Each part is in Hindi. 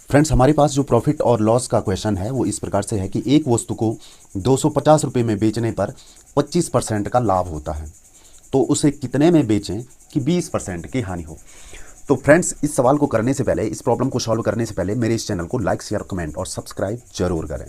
फ्रेंड्स, हमारे पास जो प्रॉफिट और लॉस का क्वेश्चन है वो इस प्रकार से है कि एक वस्तु को 250 रुपये में बेचने पर 25% का लाभ होता है, तो उसे कितने में बेचें कि 20% की हानि हो। तो फ्रेंड्स, इस सवाल को करने से पहले, इस प्रॉब्लम को सॉल्व करने से पहले मेरे इस चैनल को लाइक, शेयर, कमेंट और सब्सक्राइब जरूर करें।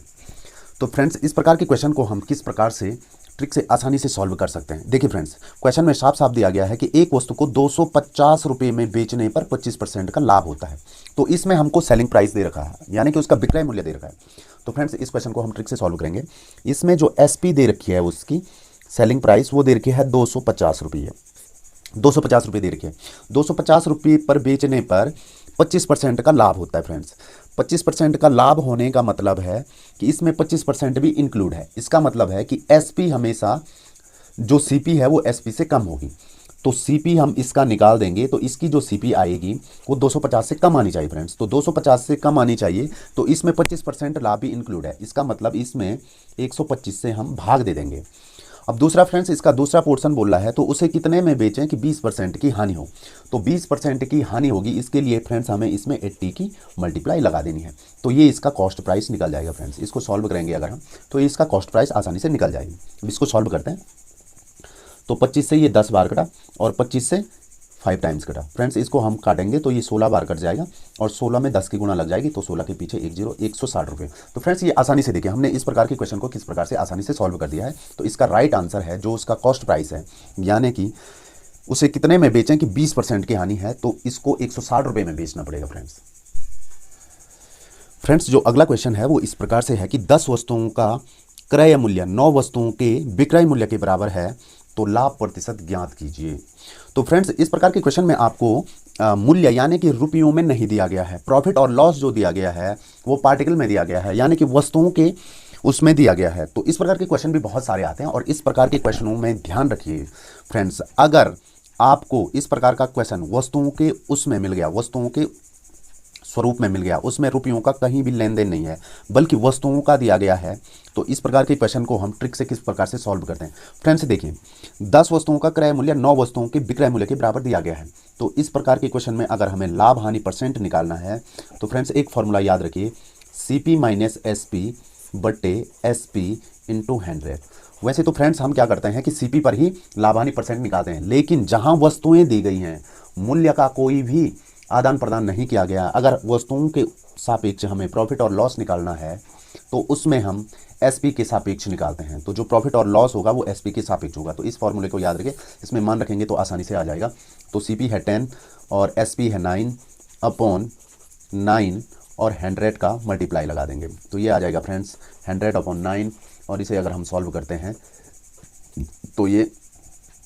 तो फ्रेंड्स, इस प्रकार के क्वेश्चन को हम किस प्रकार से ट्रिक से आसानी से सॉल्व कर सकते हैं। देखिए फ्रेंड्स, क्वेश्चन में साफ साफ दिया गया है कि एक वस्तु को 250 रुपये में बेचने पर 25% का लाभ होता है। तो इसमें हमको सेलिंग प्राइस दे रखा है, यानी कि उसका विक्रय मूल्य दे रखा है। तो फ्रेंड्स, इस क्वेश्चन को हम ट्रिक से सॉल्व करेंगे। इसमें जो एसपी दे रखी है, उसकी सेलिंग प्राइस वो दे रखी है 250 रुपये। 250 रुपये दे रखी है। 250 रुपये पर बेचने पर 25% का लाभ होता है। फ्रेंड्स, 25% का लाभ होने का मतलब है कि इसमें 25% भी इंक्लूड है। इसका मतलब है कि एसपी हमेशा, जो सीपी है वो एसपी से कम होगी। तो सीपी हम इसका निकाल देंगे, तो इसकी जो सीपी आएगी वो 250 से कम आनी चाहिए। फ्रेंड्स, तो 250 से कम आनी चाहिए, तो इसमें 25% लाभ भी इंक्लूड है। इसका मतलब इसमें 125 से हम भाग दे देंगे। अब दूसरा फ्रेंड्स, इसका दूसरा पोर्शन बोल रहा है, तो उसे कितने में बेचें कि 20% की हानि हो। तो 20% की हानि होगी, इसके लिए फ्रेंड्स हमें इसमें 80 की मल्टीप्लाई लगा देनी है। तो ये इसका कॉस्ट प्राइस निकल जाएगा। फ्रेंड्स, इसको सॉल्व करेंगे अगर हम, तो इसका कॉस्ट प्राइस आसानी से निकल जाएगी। अब इसको सॉल्व करते हैं। तो 25 से ये 10 बार कटा और 25 से 5 टाइम्स कटा। फ्रेंड्स, इसको हम काटेंगे तो ये 16 बार कट जाएगा और 16 में 10 की गुणा लग जाएगी, तो 16 के पीछे 160 रुपये। तो फ्रेंड्स, ये आसानी से देखिए हमने इस प्रकार के क्वेश्चन को किस प्रकार से आसानी से सॉल्व कर दिया है। तो इसका राइट आंसर है, जो उसका कॉस्ट प्राइस है, यानी कि उसे कितने में बेचें कि 20% की हानि है, तो इसको 160 रुपये में बेचना पड़ेगा। फ्रेंड्स, जो अगला क्वेश्चन है वो इस प्रकार से है कि 10 वस्तुओं का क्रय मूल्य 9 वस्तुओं के विक्रय मूल्य के बराबर है, तो लाभ प्रतिशत ज्ञात कीजिए। तो फ्रेंड्स, इस प्रकार के क्वेश्चन में आपको मूल्य यानी कि रुपयों में नहीं दिया गया है। प्रॉफिट और लॉस जो दिया गया है वो पार्टिकल में दिया गया है, यानी कि वस्तुओं के उसमें दिया गया है। तो इस प्रकार के क्वेश्चन भी बहुत सारे आते हैं, और इस प्रकार के क्वेश्चनों में ध्यान रखिए फ्रेंड्स, अगर आपको इस प्रकार का क्वेश्चन वस्तुओं के उसमें मिल गया, वस्तुओं के स्वरूप में मिल गया, उसमें रुपयों का कहीं भी लेन देन नहीं है, बल्कि वस्तुओं का दिया गया है, तो इस प्रकार के क्वेश्चन को हम ट्रिक से किस प्रकार से सॉल्व करते हैं। फ्रेंड्स, देखिए 10 वस्तुओं का क्रय मूल्य 9 वस्तुओं के विक्रय मूल्य के बराबर दिया गया है। तो इस प्रकार के क्वेश्चन में अगर हमें लाभ हानि परसेंट निकालना है, तो फ्रेंड्स एक फॉर्मूला याद रखिए, सीपी माइनस एसपी बटे एसपी इंटू 100। वैसे तो फ्रेंड्स हम क्या करते हैं कि सीपी पर ही लाभ हानि परसेंट निकालते हैं, लेकिन जहां वस्तुएं दी गई हैं, मूल्य का कोई भी आदान प्रदान नहीं किया गया, अगर वस्तुओं के सापेक्ष हमें प्रॉफिट और लॉस निकालना है, तो उसमें हम एसपी के सापेक्ष निकालते हैं। तो जो प्रॉफिट और लॉस होगा वो एसपी के सापेक्ष होगा। तो इस फॉर्मूले को याद रखें, इसमें मान रखेंगे तो आसानी से आ जाएगा। तो सीपी है 10 और एसपी है 9/9 और 100 का मल्टीप्लाई लगा देंगे, तो ये आ जाएगा फ्रेंड्स 100/9। और इसे अगर हम सॉल्व करते हैं तो ये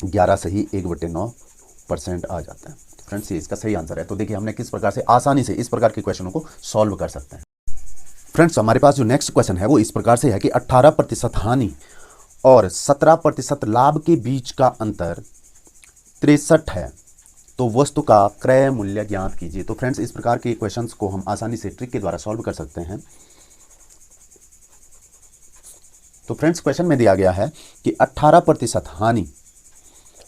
11 से ही 1/9% आ जाता है। फ्रेंड्स, ये इसका सही आंसर है। तो देखिए हमने किस प्रकार से आसानी से इस प्रकार के क्वेश्चनों को सॉल्व कर सकते हैं। फ्रेंड्स, हमारे पास जो नेक्स्ट क्वेश्चन है वो इस प्रकार से है कि 18% हानि और 17% लाभ के बीच का अंतर 63 है, तो वस्तु का क्रय मूल्य ज्ञात कीजिए। तो फ्रेंड्स, इस प्रकार के क्वेश्चंस को हम आसानी से ट्रिक के द्वारा सॉल्व कर सकते हैं। तो फ्रेंड्स, क्वेश्चन में दिया गया है कि 18% हानि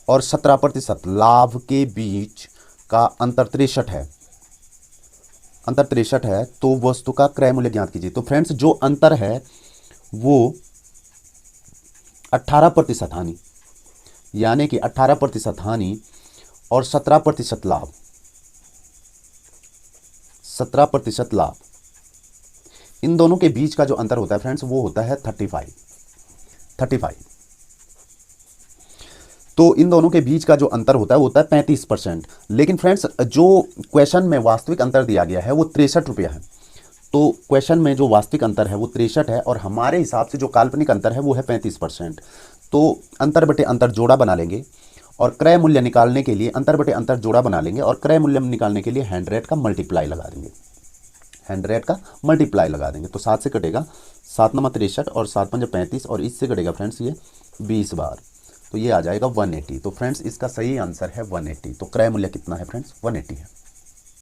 और 17% लाभ के बीच का अंतर 63 है, अंतर 63 है, तो वस्तु का क्रय मूल्य ज्ञात कीजिए। तो फ्रेंड्स, जो अंतर है वो 18% हानि, यानी कि 18% हानि और 17% लाभ, 17% लाभ, इन दोनों के बीच का जो अंतर होता है फ्रेंड्स वो होता है 35। तो इन दोनों के बीच का जो अंतर होता है वो होता है 35%। लेकिन फ्रेंड्स, जो क्वेश्चन में वास्तविक अंतर दिया गया है वो 63 रुपया है। तो क्वेश्चन में जो वास्तविक अंतर है वो 63 है, और हमारे हिसाब से जो काल्पनिक अंतर है वो है 35%। तो अंतर बटे अंतर जोड़ा बना लेंगे, और क्रय मूल्य निकालने के लिए अंतर बटे अंतर जोड़ा बना लेंगे, और क्रय मूल्य निकालने के लिए 100 का मल्टीप्लाई लगा देंगे, 100 का मल्टीप्लाई लगा देंगे। तो 7 से कटेगा, 7 9 63 और 7 5 35, और इससे कटेगा फ्रेंड्स ये 20 बार, तो ये आ जाएगा 180। तो फ्रेंड्स, इसका सही आंसर है 180। तो क्रय मूल्य कितना है फ्रेंड्स? 180 है।